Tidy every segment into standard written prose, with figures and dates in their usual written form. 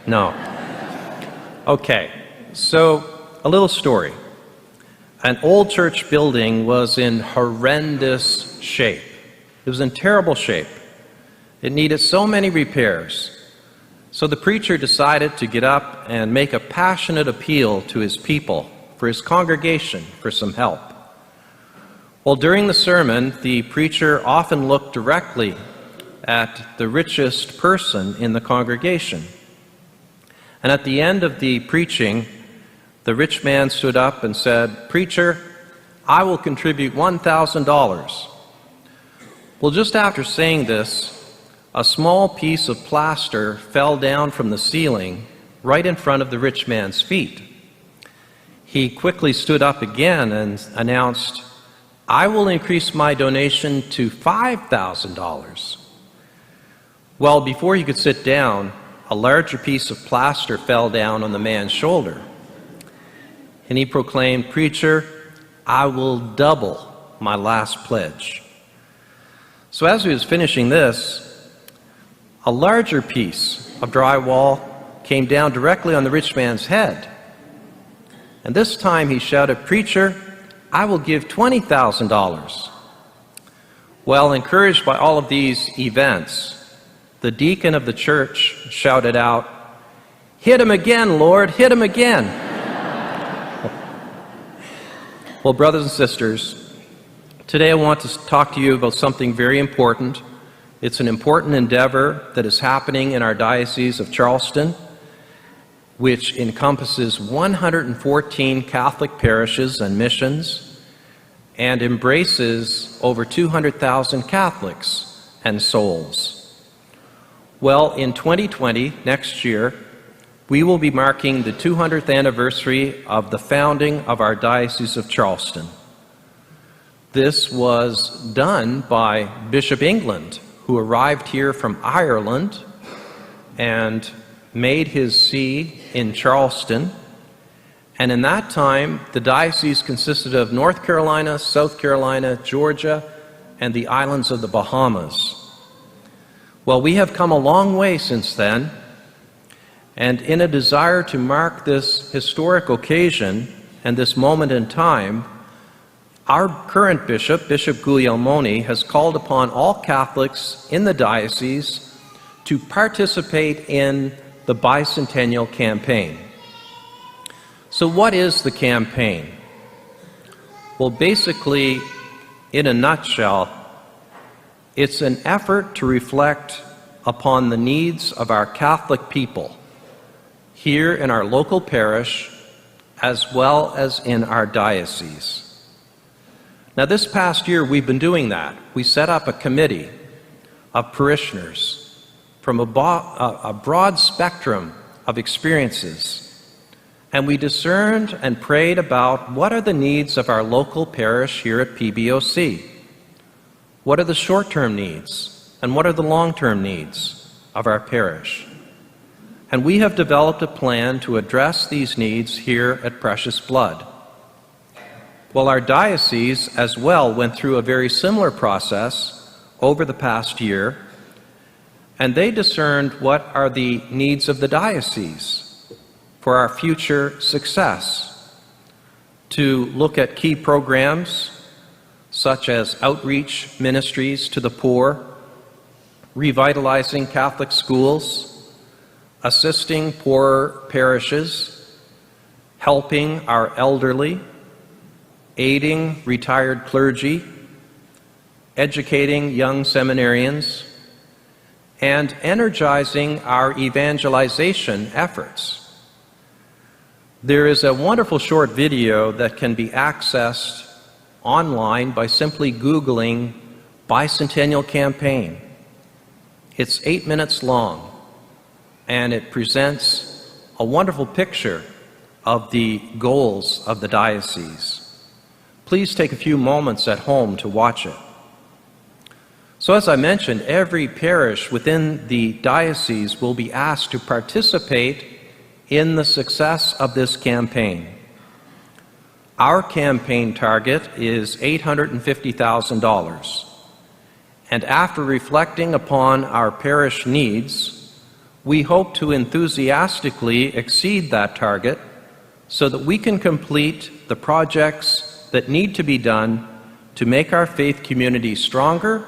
No. Okay, so a little story. An old church building was in horrendous shape. It was in terrible shape. It needed so many repairs. So the preacher decided to get up and make a passionate appeal to his people, for his congregation, for some help. Well, during the sermon, the preacher often looked directly at the richest person in the congregation. And at the end of the preaching, the rich man stood up and said, "Preacher, I will contribute $1,000. Well, just after saying this, a small piece of plaster fell down from the ceiling right in front of the rich man's feet. He quickly stood up again and announced, "I will increase my donation to $5,000. Well, before he could sit down, a larger piece of plaster fell down on the man's shoulder. And he proclaimed, "Preacher, I will double my last pledge." So as he was finishing this, a larger piece of drywall came down directly on the rich man's head. And this time he shouted, "Preacher, I will give $20,000. Well, encouraged by all of these events, the deacon of the church shouted out, "Hit him again, Lord, hit him again." Well, brothers and sisters, today I want to talk to you about something very important. It's an important endeavor that is happening in our Diocese of Charleston, which encompasses 114 Catholic parishes and missions and embraces over 200,000 Catholics and souls. Well, in 2020, next year, we will be marking the 200th anniversary of the founding of our Diocese of Charleston. This was done by Bishop England, who arrived here from Ireland and made his see in Charleston. And in that time, the diocese consisted of North Carolina, South Carolina, Georgia, and the islands of the Bahamas. Well, we have come a long way since then, and in a desire to mark this historic occasion and this moment in time, our current bishop, Bishop Guglielmone, has called upon all Catholics in the diocese to participate in the bicentennial campaign. So what is the campaign? Well, basically, in a nutshell, it's an effort to reflect upon the needs of our Catholic people here in our local parish as well as in our diocese. Now, this past year, we've been doing that. We set up a committee of parishioners from a broad spectrum of experiences, and we discerned and prayed about what are the needs of our local parish here at PBOC. What are the short-term needs, and what are the long-term needs of our parish? And we have developed a plan to address these needs here at Precious Blood. Well, our diocese as well went through a very similar process over the past year, and they discerned what are the needs of the diocese for our future success, to look at key programs such as outreach ministries to the poor, revitalizing Catholic schools, assisting poorer parishes, helping our elderly, aiding retired clergy, educating young seminarians, and energizing our evangelization efforts. There is a wonderful short video that can be accessed online by simply Googling Bicentennial Campaign. It's 8 minutes long, and it presents a wonderful picture of the goals of the diocese. Please take a few moments at home to watch it. So as I mentioned, every parish within the diocese will be asked to participate in the success of this campaign. Our campaign target is $850,000. And after reflecting upon our parish needs, We hope to enthusiastically exceed that target so that we can complete the projects that need to be done to make our faith community stronger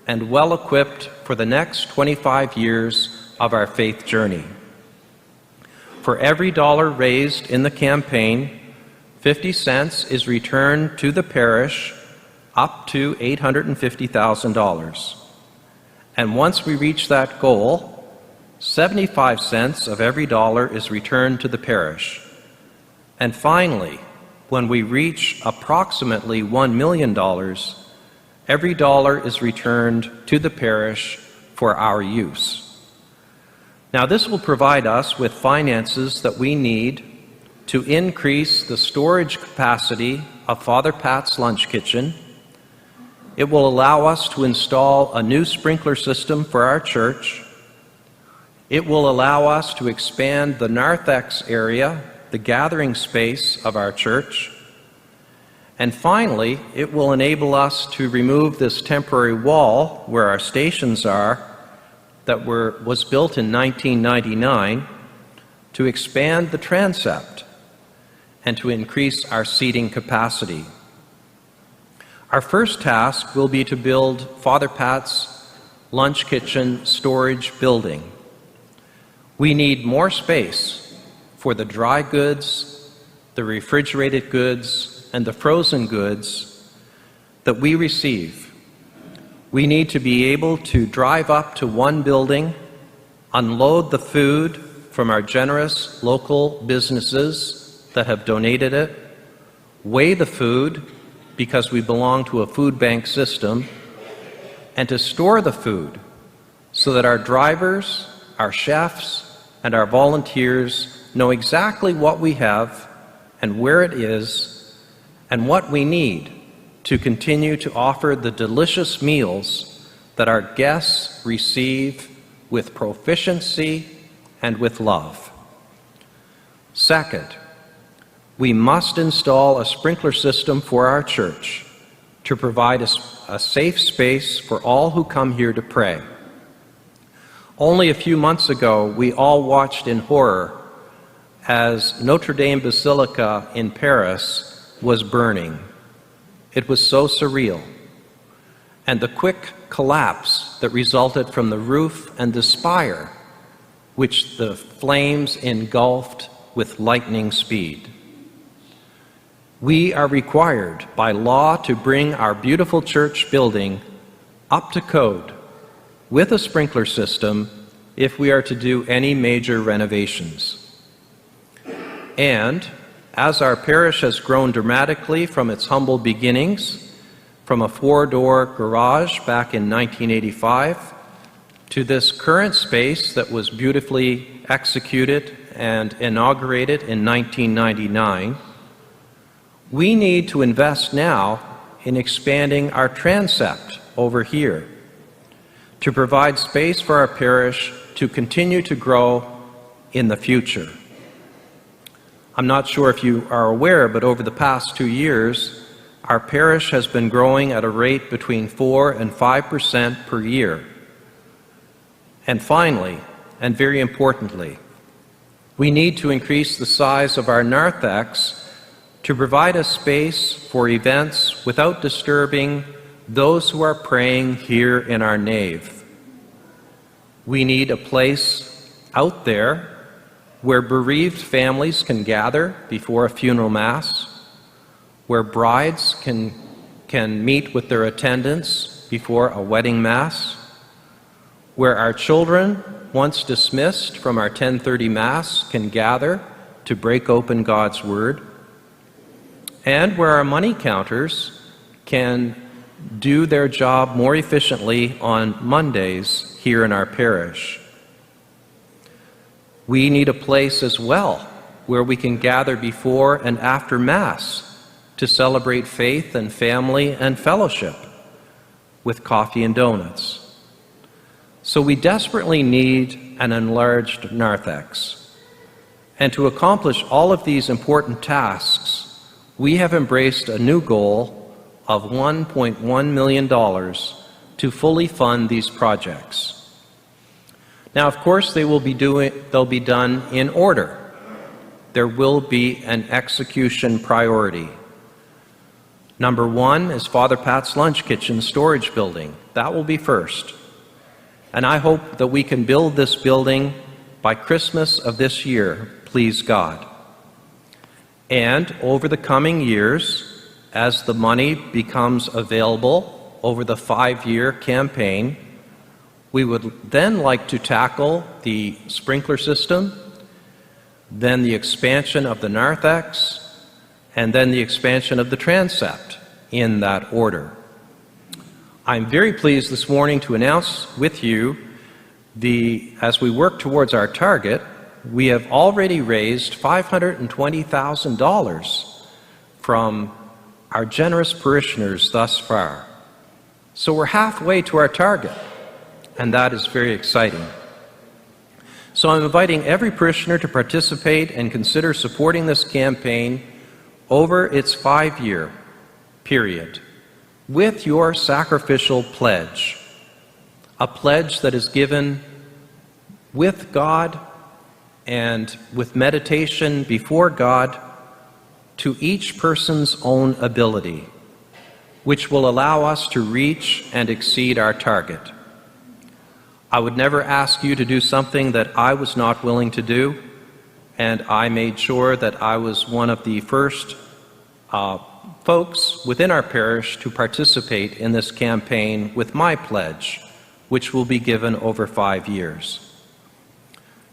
and well-equipped for the next 25 years of our faith journey. For every dollar raised in the campaign, 50 cents is returned to the parish up to $850,000. And once we reach that goal, 75 cents of every dollar is returned to the parish. And finally, when we reach approximately $1 million, every dollar is returned to the parish for our use. Now, this will provide us with finances that we need to increase the storage capacity of Father Pat's Lunch Kitchen. It will allow us to install a new sprinkler system for our church. It will allow us to expand the narthex area, the gathering space of our church. And finally, it will enable us to remove this temporary wall where our stations are that was built in 1999 to expand the transept and to increase our seating capacity. Our first task will be to build Father Pat's Lunch Kitchen storage building. We need more space for the dry goods, the refrigerated goods, and the frozen goods that we receive. We need to be able to drive up to one building, unload the food from our generous local businesses that have donated it, weigh the food because we belong to a food bank system, and to store the food so that our drivers, our chefs, and our volunteers know exactly what we have and where it is and what we need to continue to offer the delicious meals that our guests receive with proficiency and with love. Second, we must install a sprinkler system for our church to provide a safe space for all who come here to pray. Only a few months ago, we all watched in horror as Notre Dame Basilica in Paris was burning. It was so surreal. And the quick collapse that resulted from the roof and the spire, which the flames engulfed with lightning speed. We are required by law to bring our beautiful church building up to code with a sprinkler system if we are to do any major renovations. And as our parish has grown dramatically from its humble beginnings, from a 4-door garage back in 1985 to this current space that was beautifully executed and inaugurated in 1999, we need to invest now in expanding our transept over here to provide space for our parish to continue to grow in the future. I'm not sure if you are aware, but over the past 2 years, our parish has been growing at a rate between 4 and 5% per year. And finally, and very importantly, we need to increase the size of our narthex to provide a space for events without disturbing those who are praying here in our nave. We need a place out there where bereaved families can gather before a funeral mass, where brides can meet with their attendants before a wedding mass, where our children, once dismissed from our 10:30 mass, can gather to break open God's Word, and where our money counters can do their job more efficiently on Mondays here in our parish. We need a place as well where we can gather before and after Mass to celebrate faith and family and fellowship with coffee and donuts. So we desperately need an enlarged narthex. And to accomplish all of these important tasks, we have embraced a new goal of $1.1 million to fully fund these projects. Now, of course, they'll be done in order. There will be an execution priority. Number one is Father Pat's Lunch Kitchen storage building. That will be first. And I hope that we can build this building by Christmas of this year, please God. And over the coming years, as the money becomes available over the 5-year campaign, we would then like to tackle the sprinkler system, then the expansion of the narthex, and then the expansion of the transept, in that order. I'm very pleased this morning to announce with you as we work towards our target, we have already raised $520,000 from our generous parishioners thus far. So we're halfway to our target, and that is very exciting. So I'm inviting every parishioner to participate and consider supporting this campaign over its 5-year period with your sacrificial pledge, a pledge that is given with God and with meditation before God to each person's own ability, which will allow us to reach and exceed our target. I would never ask you to do something that I was not willing to do, and I made sure that I was one of the first folks within our parish to participate in this campaign with my pledge, which will be given over 5 years.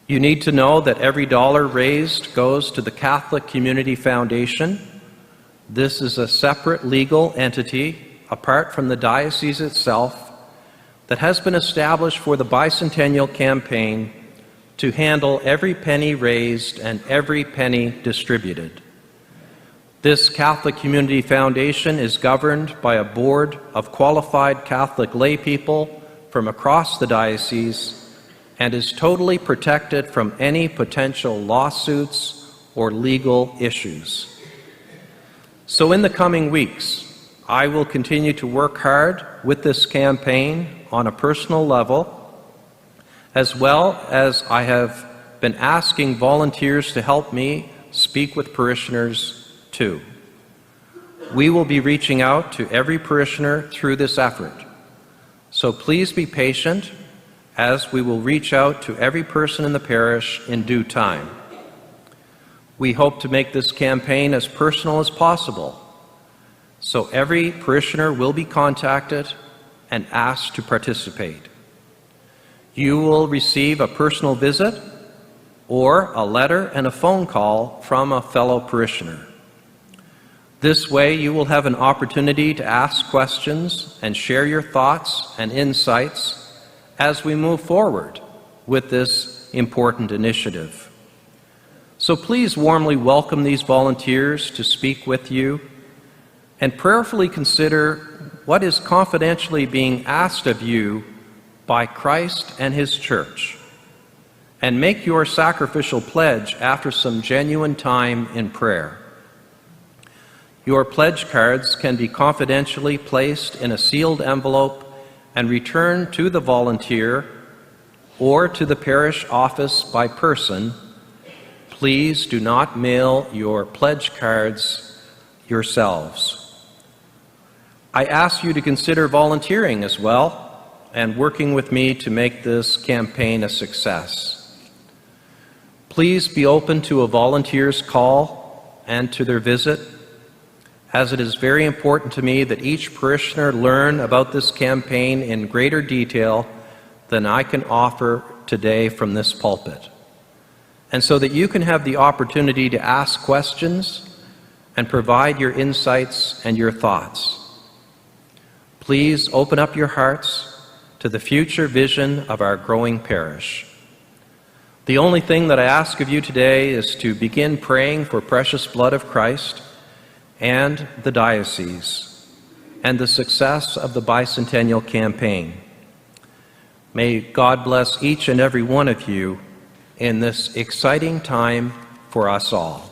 You need to know that every dollar raised goes to the Catholic Community Foundation. This is a separate legal entity, apart from the diocese itself, that has been established for the bicentennial campaign to handle every penny raised and every penny distributed. This Catholic Community Foundation is governed by a board of qualified Catholic lay people from across the diocese and is totally protected from any potential lawsuits or legal issues. So in the coming weeks, I will continue to work hard with this campaign on a personal level, as well as I have been asking volunteers to help me speak with parishioners too. We will be reaching out to every parishioner through this effort. So please be patient as we will reach out to every person in the parish in due time. We hope to make this campaign as personal as possible, so every parishioner will be contacted and asked to participate. You will receive a personal visit or a letter and a phone call from a fellow parishioner. This way you will have an opportunity to ask questions and share your thoughts and insights as we move forward with this important initiative. So please warmly welcome these volunteers to speak with you and prayerfully consider what is confidentially being asked of you by Christ and His Church, and make your sacrificial pledge after some genuine time in prayer. Your pledge cards can be confidentially placed in a sealed envelope and returned to the volunteer or to the parish office by person. Please do not mail your pledge cards yourselves. I ask you to consider volunteering as well and working with me to make this campaign a success. Please be open to a volunteer's call and to their visit, as it is very important to me that each parishioner learn about this campaign in greater detail than I can offer today from this pulpit, and so that you can have the opportunity to ask questions and provide your insights and your thoughts. Please open up your hearts to the future vision of our growing parish. The only thing that I ask of you today is to begin praying for precious blood of Christ and the diocese, and the success of the bicentennial campaign. May God bless each and every one of you in this exciting time for us all.